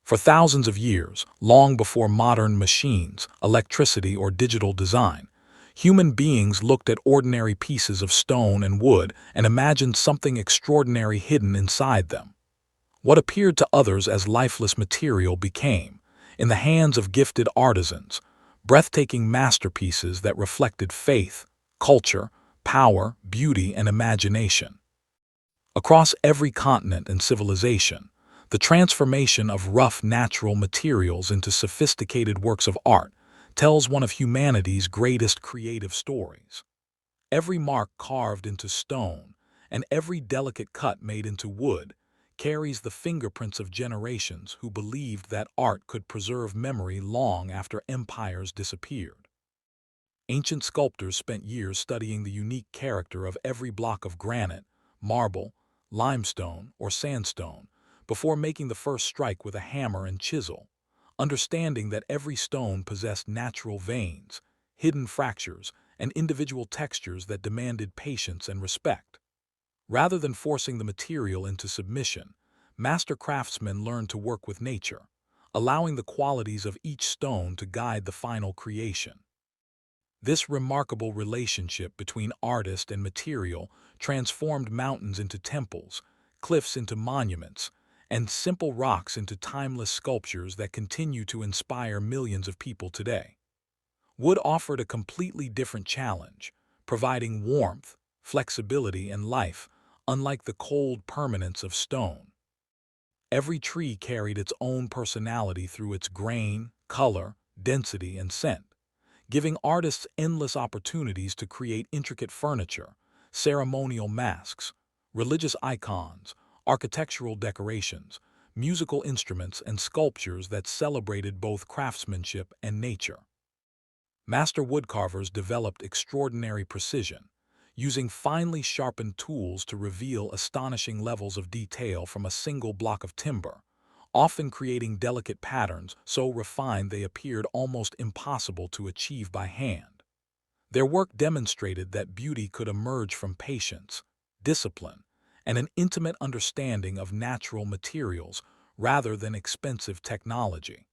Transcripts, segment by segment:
For thousands of years, long before modern machines, electricity, or digital design, human beings looked at ordinary pieces of stone and wood and imagined something extraordinary hidden inside them. What appeared to others as lifeless material became, in the hands of gifted artisans, breathtaking masterpieces that reflected faith, culture, power, beauty, and imagination. Across every continent and civilization, the transformation of rough natural materials into sophisticated works of art tells one of humanity's greatest creative stories. Every mark carved into stone and every delicate cut made into wood carries the fingerprints of generations who believed that art could preserve memory long after empires disappeared. Ancient sculptors spent years studying the unique character of every block of granite, marble, limestone, or sandstone before making the first strike with a hammer and chisel, understanding that every stone possessed natural veins, hidden fractures, and individual textures that demanded patience and respect. Rather than forcing the material into submission, master craftsmen learned to work with nature, allowing the qualities of each stone to guide the final creation. This remarkable relationship between artist and material transformed mountains into temples, cliffs into monuments, and simple rocks into timeless sculptures that continue to inspire millions of people today. Wood offered a completely different challenge, providing warmth, flexibility, and life, unlike the cold permanence of stone. Every tree carried its own personality through its grain, color, density, and scent, giving artists endless opportunities to create intricate furniture, ceremonial masks, religious icons, architectural decorations, musical instruments, and sculptures that celebrated both craftsmanship and nature. Master woodcarvers developed extraordinary precision, using finely sharpened tools to reveal astonishing levels of detail from a single block of timber, often creating delicate patterns so refined they appeared almost impossible to achieve by hand. Their work demonstrated that beauty could emerge from patience, discipline, and an intimate understanding of natural materials rather than expensive technology.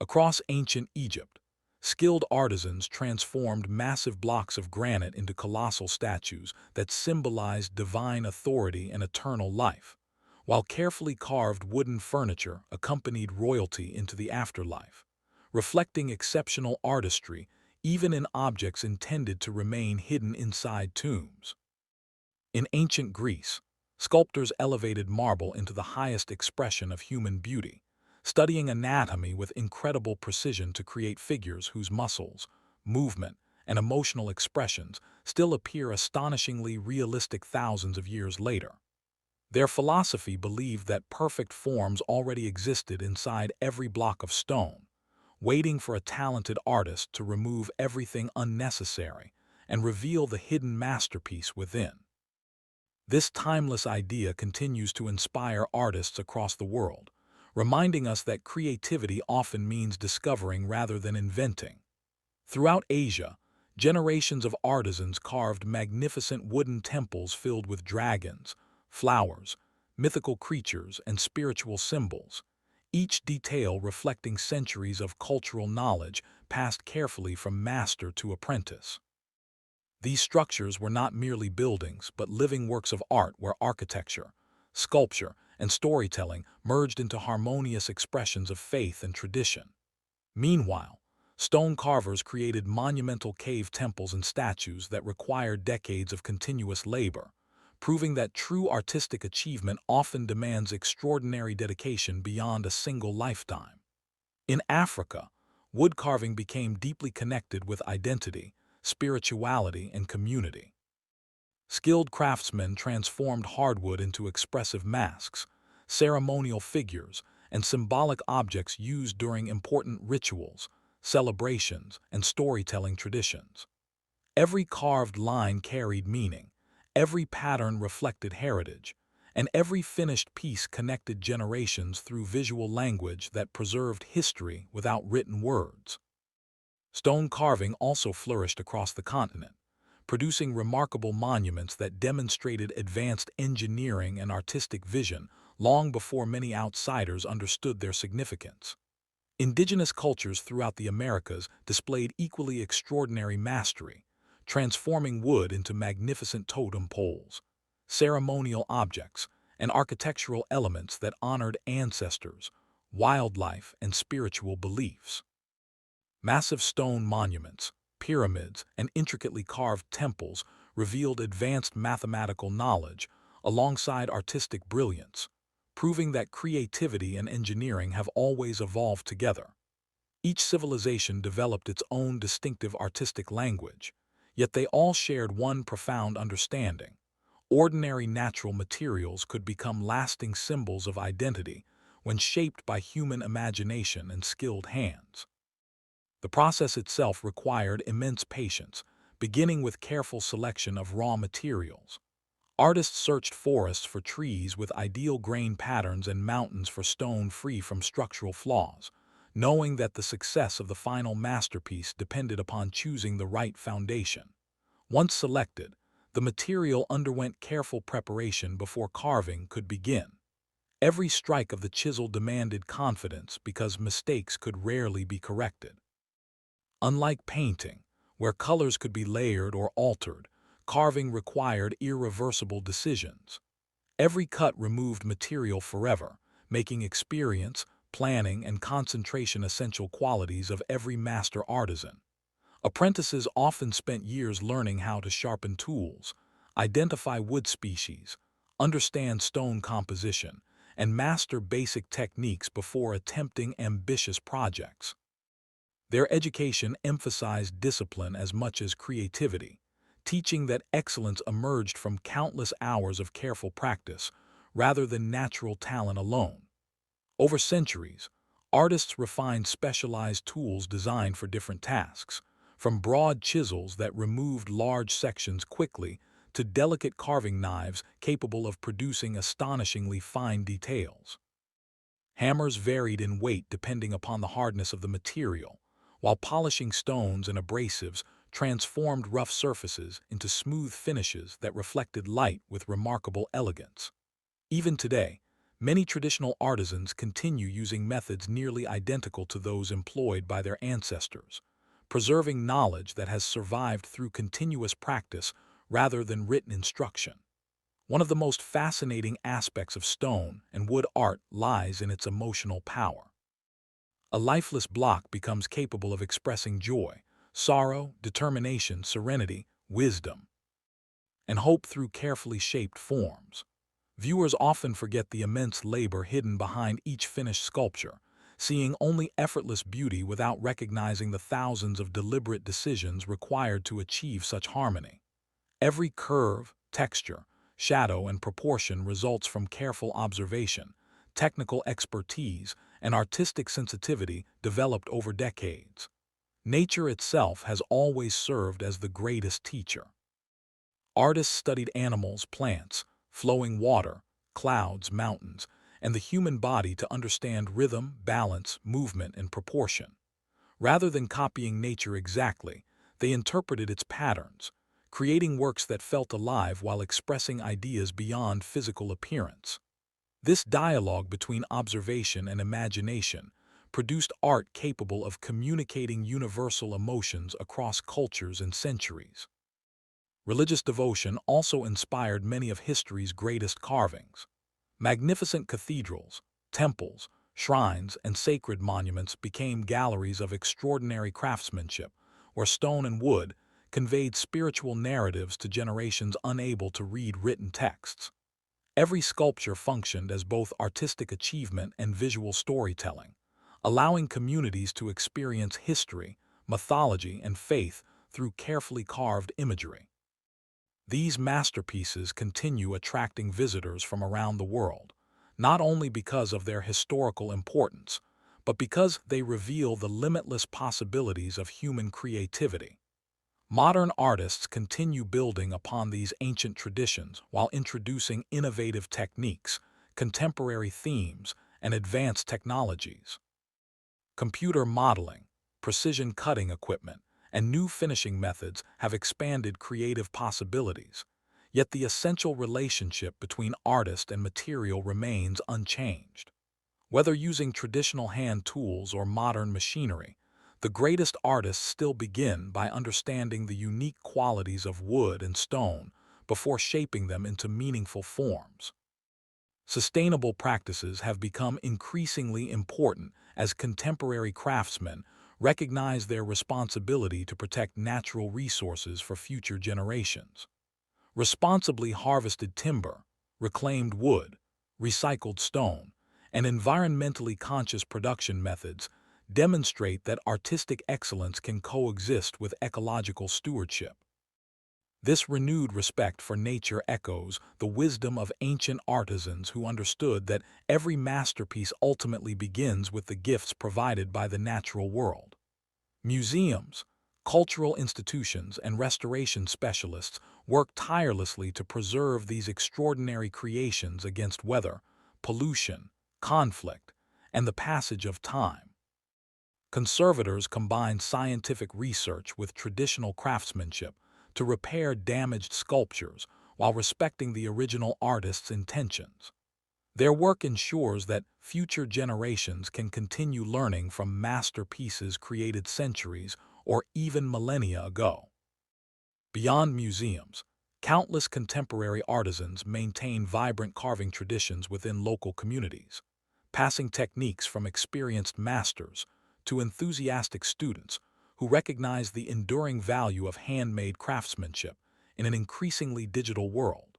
Across ancient Egypt, skilled artisans transformed massive blocks of granite into colossal statues that symbolized divine authority and eternal life, while carefully carved wooden furniture accompanied royalty into the afterlife, reflecting exceptional artistry even in objects intended to remain hidden inside tombs. In ancient Greece, sculptors elevated marble into the highest expression of human beauty, studying anatomy with incredible precision to create figures whose muscles, movement, and emotional expressions still appear astonishingly realistic thousands of years later. Their philosophy believed that perfect forms already existed inside every block of stone, waiting for a talented artist to remove everything unnecessary and reveal the hidden masterpiece within. This timeless idea continues to inspire artists across the world, reminding us that creativity often means discovering rather than inventing. Throughout Asia, generations of artisans carved magnificent wooden temples filled with dragons, flowers, mythical creatures, and spiritual symbols, each detail reflecting centuries of cultural knowledge passed carefully from master to apprentice. These structures were not merely buildings, but living works of art where architecture, sculpture, and storytelling merged into harmonious expressions of faith and tradition. Meanwhile, stone carvers created monumental cave temples and statues that required decades of continuous labor, proving that true artistic achievement often demands extraordinary dedication beyond a single lifetime. In Africa, wood carving became deeply connected with identity, spirituality, and community. Skilled craftsmen transformed hardwood into expressive masks, ceremonial figures, and symbolic objects used during important rituals, celebrations, and storytelling traditions. Every carved line carried meaning, every pattern reflected heritage, and every finished piece connected generations through visual language that preserved history without written words. Stone carving also flourished across the continent, producing remarkable monuments that demonstrated advanced engineering and artistic vision long before many outsiders understood their significance. Indigenous cultures throughout the Americas displayed equally extraordinary mastery, transforming wood into magnificent totem poles, ceremonial objects, and architectural elements that honored ancestors, wildlife, and spiritual beliefs. Massive stone monuments, pyramids, and intricately carved temples revealed advanced mathematical knowledge alongside artistic brilliance, proving that creativity and engineering have always evolved together. Each civilization developed its own distinctive artistic language, yet they all shared one profound understanding. Ordinary natural materials could become lasting symbols of identity when shaped by human imagination and skilled hands. The process itself required immense patience, beginning with careful selection of raw materials. Artists searched forests for trees with ideal grain patterns and mountains for stone free from structural flaws, knowing that the success of the final masterpiece depended upon choosing the right foundation. Once selected, the material underwent careful preparation before carving could begin. Every strike of the chisel demanded confidence because mistakes could rarely be corrected. Unlike painting, where colors could be layered or altered, carving required irreversible decisions. Every cut removed material forever, making experience, planning, and concentration essential qualities of every master artisan. Apprentices often spent years learning how to sharpen tools, identify wood species, understand stone composition, and master basic techniques before attempting ambitious projects. Their education emphasized discipline as much as creativity, teaching that excellence emerged from countless hours of careful practice rather than natural talent alone. Over centuries, artists refined specialized tools designed for different tasks, from broad chisels that removed large sections quickly to delicate carving knives capable of producing astonishingly fine details. Hammers varied in weight depending upon the hardness of the material, while polishing stones and abrasives transformed rough surfaces into smooth finishes that reflected light with remarkable elegance. Even today, many traditional artisans continue using methods nearly identical to those employed by their ancestors, preserving knowledge that has survived through continuous practice rather than written instruction. One of the most fascinating aspects of stone and wood art lies in its emotional power. A lifeless block becomes capable of expressing joy, sorrow, determination, serenity, wisdom, and hope through carefully shaped forms. Viewers often forget the immense labor hidden behind each finished sculpture, seeing only effortless beauty without recognizing the thousands of deliberate decisions required to achieve such harmony. Every curve, texture, shadow, and proportion results from careful observation, technical expertise, and artistic sensitivity developed over decades. Nature itself has always served as the greatest teacher. Artists studied animals, plants, flowing water, clouds, mountains, and the human body to understand rhythm, balance, movement, and proportion. Rather than copying nature exactly, they interpreted its patterns, creating works that felt alive while expressing ideas beyond physical appearance. This dialogue between observation and imagination produced art capable of communicating universal emotions across cultures and centuries. Religious devotion also inspired many of history's greatest carvings. Magnificent cathedrals, temples, shrines, and sacred monuments became galleries of extraordinary craftsmanship, where stone and wood conveyed spiritual narratives to generations unable to read written texts. Every sculpture functioned as both artistic achievement and visual storytelling, allowing communities to experience history, mythology, and faith through carefully carved imagery. These masterpieces continue attracting visitors from around the world, not only because of their historical importance, but because they reveal the limitless possibilities of human creativity. Modern artists continue building upon these ancient traditions while introducing innovative techniques, contemporary themes, and advanced technologies. Computer modeling, precision cutting equipment, and new finishing methods have expanded creative possibilities. Yet the essential relationship between artist and material remains unchanged. Whether using traditional hand tools or modern machinery, the greatest artists still begin by understanding the unique qualities of wood and stone before shaping them into meaningful forms. Sustainable practices have become increasingly important as contemporary craftsmen recognize their responsibility to protect natural resources for future generations. Responsibly harvested timber, reclaimed wood, recycled stone, and environmentally conscious production methods demonstrate that artistic excellence can coexist with ecological stewardship. This renewed respect for nature echoes the wisdom of ancient artisans who understood that every masterpiece ultimately begins with the gifts provided by the natural world. Museums, cultural institutions, and restoration specialists work tirelessly to preserve these extraordinary creations against weather, pollution, conflict, and the passage of time. Conservators combine scientific research with traditional craftsmanship to repair damaged sculptures while respecting the original artist's intentions. Their work ensures that future generations can continue learning from masterpieces created centuries or even millennia ago. Beyond museums, countless contemporary artisans maintain vibrant carving traditions within local communities, passing techniques from experienced masters to enthusiastic students who recognize the enduring value of handmade craftsmanship in an increasingly digital world.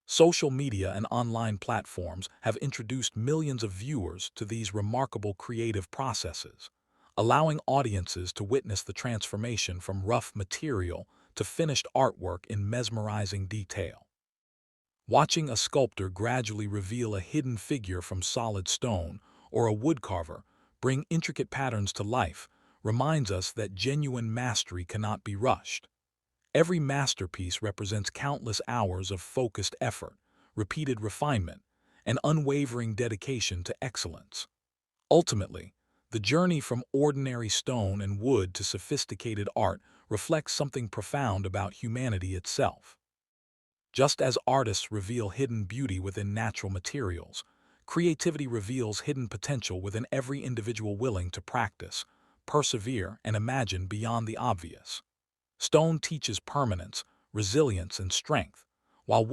Social media and online platforms have introduced millions of viewers to these remarkable creative processes, allowing audiences to witness the transformation from rough material to finished artwork in mesmerizing detail. Watching a sculptor gradually reveal a hidden figure from solid stone or a woodcarver bring intricate patterns to life reminds us that genuine mastery cannot be rushed. Every masterpiece represents countless hours of focused effort, repeated refinement, and unwavering dedication to excellence. Ultimately, the journey from ordinary stone and wood to sophisticated art reflects something profound about humanity itself. Just as artists reveal hidden beauty within natural materials, creativity reveals hidden potential within every individual willing to practice, persevere, and imagine beyond the obvious. Stone teaches permanence, resilience, and strength, while